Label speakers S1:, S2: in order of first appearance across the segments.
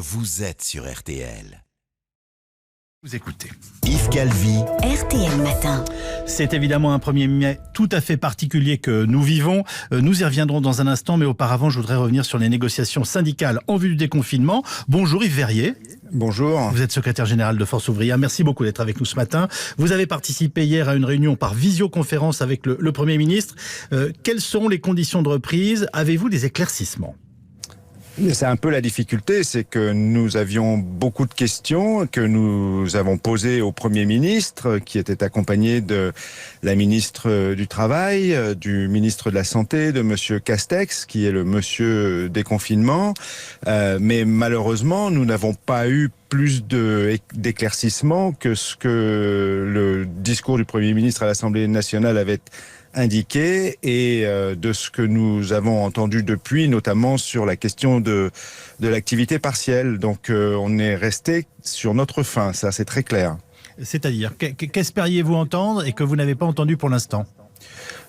S1: Vous êtes sur RTL.
S2: Vous écoutez.
S1: Yves Calvi.
S3: RTL Matin.
S2: C'est évidemment un 1er mai tout à fait particulier que nous vivons. Nous y reviendrons dans un instant, mais auparavant, je voudrais revenir sur les négociations syndicales en vue du déconfinement. Bonjour Yves Verrier.
S4: Bonjour.
S2: Vous êtes secrétaire général de Force Ouvrière. Merci beaucoup d'être avec nous ce matin. Vous avez participé hier à une réunion par visioconférence avec le Premier ministre. Quelles sont les conditions de reprise? Avez-vous des éclaircissements?
S4: C'est un peu la difficulté, c'est que nous avions beaucoup de questions que nous avons posées au Premier ministre, qui était accompagné de la ministre du Travail, du ministre de la Santé, de Monsieur Castex, qui est le monsieur déconfinement. Mais malheureusement, nous n'avons pas eu plus d'éclaircissements que ce que le discours du Premier ministre à l'Assemblée nationale avait indiqué et de ce que nous avons entendu depuis, notamment sur la question de l'activité partielle. Donc on est resté sur notre faim, ça c'est très clair.
S2: C'est-à-dire, qu'espériez-vous entendre et que vous n'avez pas entendu pour l'instant?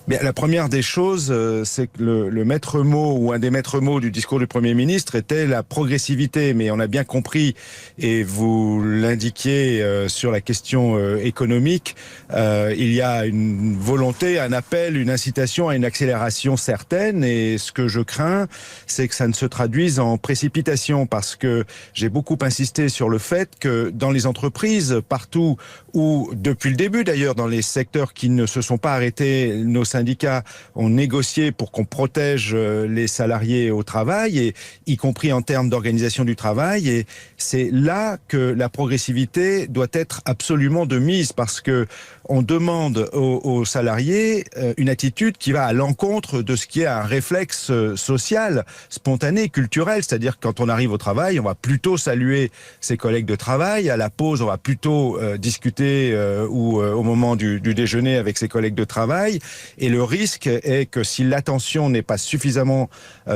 S4: Bien, la première des choses, c'est que le maître mot ou un des maîtres mots du discours du Premier ministre était la progressivité. Mais on a bien compris, et vous l'indiquiez sur la question économique, il y a une volonté, un appel, une incitation à une accélération certaine. Et ce que je crains, c'est que ça ne se traduise en précipitation, parce que j'ai beaucoup insisté sur le fait que dans les entreprises, partout où, depuis le début d'ailleurs, dans les secteurs qui ne se sont pas arrêtés, nos syndicats ont négocié pour qu'on protège les salariés au travail, et y compris en termes d'organisation du travail. Et c'est là que la progressivité doit être absolument de mise, parce que on demande aux salariés une attitude qui va à l'encontre de ce qui est un réflexe social, spontané, culturel. C'est-à-dire que quand on arrive au travail, on va plutôt saluer ses collègues de travail. À la pause, on va plutôt discuter ou au moment du déjeuner avec ses collègues de travail. Et le risque est que si l'attention n'est pas suffisamment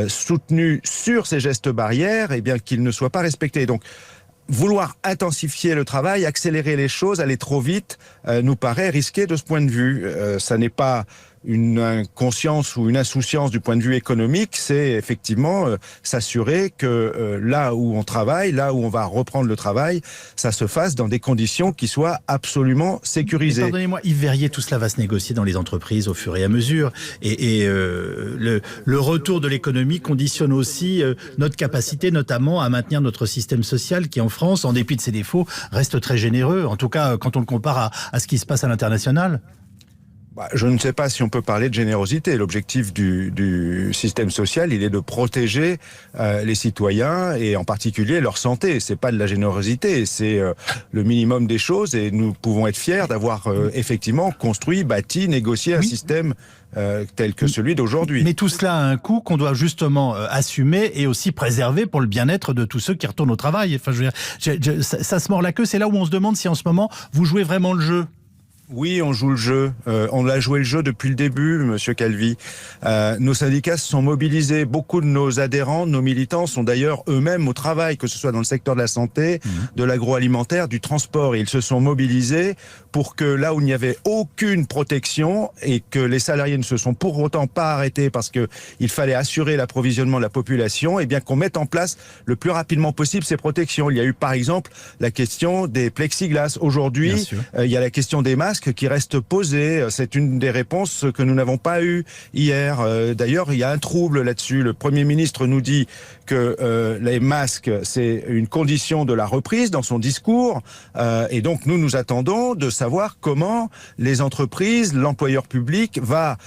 S4: soutenue sur ces gestes barrières, eh bien qu'ils ne soient pas respectés. Donc, vouloir intensifier le travail, accélérer les choses, aller trop vite, nous paraît risqué de ce point de vue. Ça n'est pas une inconscience ou une insouciance du point de vue économique, c'est effectivement s'assurer que là où on travaille, là où on va reprendre le travail, ça se fasse dans des conditions qui soient absolument sécurisées.
S2: Pardonnez-moi, Yves Verrier, tout cela va se négocier dans les entreprises au fur et à mesure. Et le retour de l'économie conditionne aussi notre capacité, notamment à maintenir notre système social qui, en France, en dépit de ses défauts, reste très généreux. En tout cas, quand on le compare à ce qui se passe à l'international.
S4: Je ne sais pas si on peut parler de générosité. L'objectif du système social, il est de protéger les citoyens et en particulier leur santé. C'est pas de la générosité, c'est le minimum des choses, et nous pouvons être fiers d'avoir effectivement construit, bâti, négocié un système tel que celui d'aujourd'hui.
S2: Mais tout cela a un coût qu'on doit justement assumer et aussi préserver pour le bien-être de tous ceux qui retournent au travail. Enfin, je veux dire, ça se mord la queue. C'est là où on se demande si en ce moment vous jouez vraiment le jeu.
S4: Oui, on joue le jeu. On a joué le jeu depuis le début, Monsieur Calvi. Nos syndicats se sont mobilisés. Beaucoup de nos adhérents, nos militants sont d'ailleurs eux-mêmes au travail, que ce soit dans le secteur de la santé, de l'agroalimentaire, du transport. Et ils se sont mobilisés pour que là où il n'y avait aucune protection et que les salariés ne se sont pour autant pas arrêtés parce que il fallait assurer l'approvisionnement de la population, et bien qu'on mette en place le plus rapidement possible ces protections. Il y a eu par exemple la question des plexiglas. Aujourd'hui, il y a la question des masques qui reste posée. C'est une des réponses que nous n'avons pas eues hier. D'ailleurs, il y a un trouble là-dessus. Le Premier ministre nous dit que les masques, c'est une condition de la reprise dans son discours. Et donc, nous attendons de savoir comment les entreprises, l'employeur public va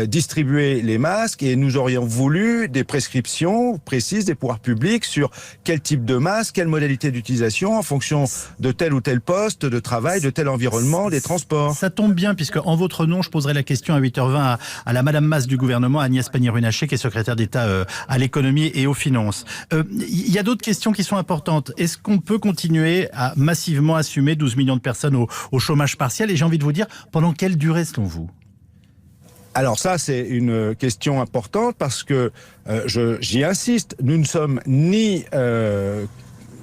S4: distribuer les masques. Et nous aurions voulu des prescriptions précises des pouvoirs publics sur quel type de masque, quelle modalité d'utilisation en fonction de tel ou tel poste de travail, de tel environnement, des transports.
S2: Ça tombe bien, puisque en votre nom, je poserai la question à 8h20 à la Madame Mas du gouvernement, Agnès Pannier-Runacher, qui est secrétaire d'État à l'économie et aux finances. Il y a d'autres questions qui sont importantes. Est-ce qu'on peut continuer à massivement assumer 12 millions de personnes au chômage partiel? Et j'ai envie de vous dire, pendant quelle durée selon vous?
S4: Alors ça, c'est une question importante parce que j'y insiste, nous ne sommes ni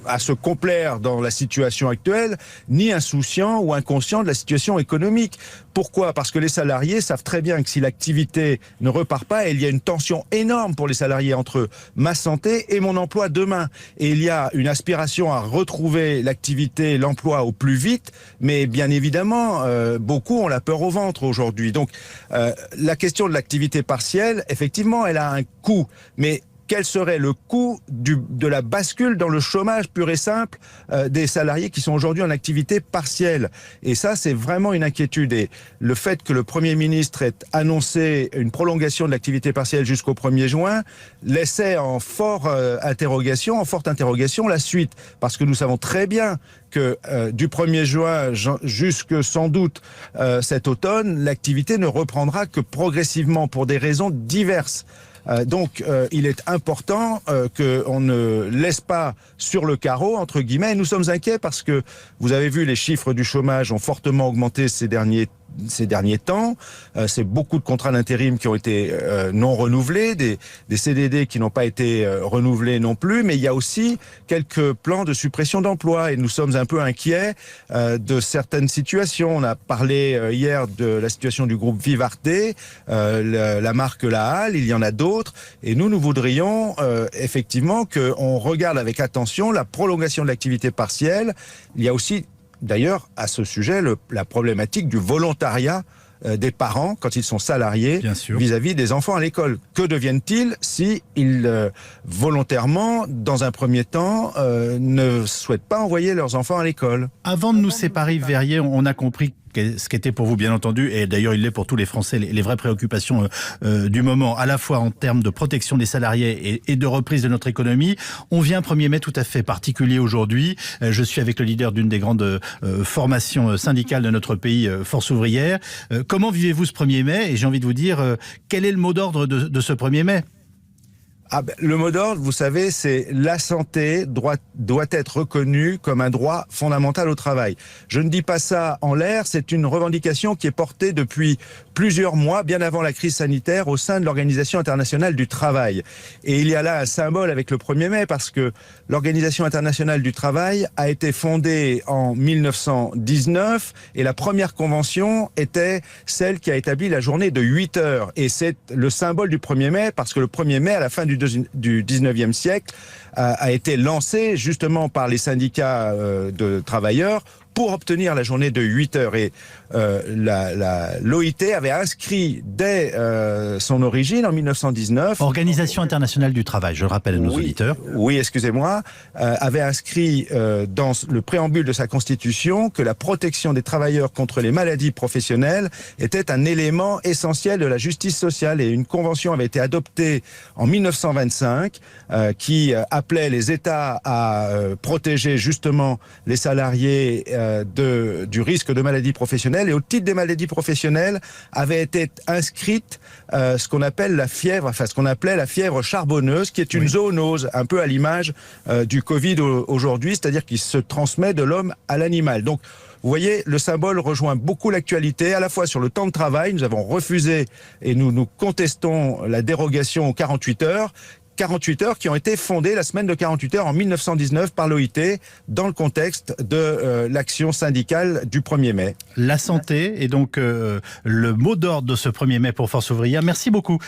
S4: à se complaire dans la situation actuelle, ni insouciant ou inconscient de la situation économique. Pourquoi ? Parce que les salariés savent très bien que si l'activité ne repart pas, il y a une tension énorme pour les salariés entre ma santé et mon emploi demain. Et il y a une aspiration à retrouver l'activité, l'emploi au plus vite, mais bien évidemment, beaucoup ont la peur au ventre aujourd'hui. Donc, la question de l'activité partielle, effectivement, elle a un coût, mais quel serait le coût de la bascule dans le chômage pur et simple des salariés qui sont aujourd'hui en activité partielle? Et ça, c'est vraiment une inquiétude. Et le fait que le Premier ministre ait annoncé une prolongation de l'activité partielle jusqu'au 1er juin laissait en forte interrogation la suite. Parce que nous savons très bien que du 1er juin jusque sans doute cet automne, l'activité ne reprendra que progressivement pour des raisons diverses. Donc, il est important qu'on ne laisse pas sur le carreau, entre guillemets. Et nous sommes inquiets parce que, vous avez vu, les chiffres du chômage ont fortement augmenté ces derniers temps. C'est beaucoup de contrats d'intérim qui ont été non renouvelés, des CDD qui n'ont pas été renouvelés non plus, mais il y a aussi quelques plans de suppression d'emplois et nous sommes un peu inquiets de certaines situations. On a parlé hier de la situation du groupe Vivarte, la marque La Halle, il y en a d'autres, et nous voudrions effectivement qu'on regarde avec attention la prolongation de l'activité partielle. Il y a aussi d'ailleurs, à ce sujet, la problématique du volontariat des parents quand ils sont salariés vis-à-vis des enfants à l'école. Que deviennent-ils si ils, volontairement, dans un premier temps, ne souhaitent pas envoyer leurs enfants à l'école?
S2: Avant de nous séparer, Verrier, on a compris ce qu'était pour vous, bien entendu, et d'ailleurs il l'est pour tous les Français, les vraies préoccupations du moment, à la fois en termes de protection des salariés et de reprise de notre économie. On vient 1er mai tout à fait particulier aujourd'hui. Je suis avec le leader d'une des grandes formations syndicales de notre pays, Force ouvrière. Comment vivez-vous ce 1er mai? Et j'ai envie de vous dire, quel est le mot d'ordre de ce 1er mai?
S4: Le mot d'ordre, vous savez, c'est la santé doit être reconnue comme un droit fondamental au travail. Je ne dis pas ça en l'air, c'est une revendication qui est portée depuis plusieurs mois, bien avant la crise sanitaire, au sein de l'Organisation internationale du travail. Et il y a là un symbole avec le 1er mai, parce que l'Organisation internationale du travail a été fondée en 1919, et la première convention était celle qui a établi la journée de 8 heures. Et c'est le symbole du 1er mai, parce que le 1er mai, à la fin du 19e siècle, a été lancé justement par les syndicats de travailleurs pour obtenir la journée de 8 heures. Et l'OIT avait inscrit dès son origine, en 1919...
S2: Organisation internationale du travail, je le rappelle à nos auditeurs.
S4: Oui, excusez-moi, avait inscrit dans le préambule de sa constitution que la protection des travailleurs contre les maladies professionnelles était un élément essentiel de la justice sociale. Et une convention avait été adoptée en 1925 qui appelait les États à protéger justement les salariés du risque de maladie professionnelle, et au titre des maladies professionnelles avait été inscrite ce qu'on appelle ce qu'on appelait la fièvre charbonneuse, qui est une zoonose, un peu à l'image du Covid aujourd'hui, c'est-à-dire qui se transmet de l'homme à l'animal. Donc, vous voyez, le symbole rejoint beaucoup l'actualité, à la fois sur le temps de travail. Nous avons refusé et nous contestons la dérogation aux 48 heures. 48 heures qui ont été fondées, la semaine de 48 heures en 1919 par l'OIT dans le contexte de l'action syndicale du 1er mai.
S2: La santé est donc le mot d'ordre de ce 1er mai pour Force ouvrière. Merci beaucoup.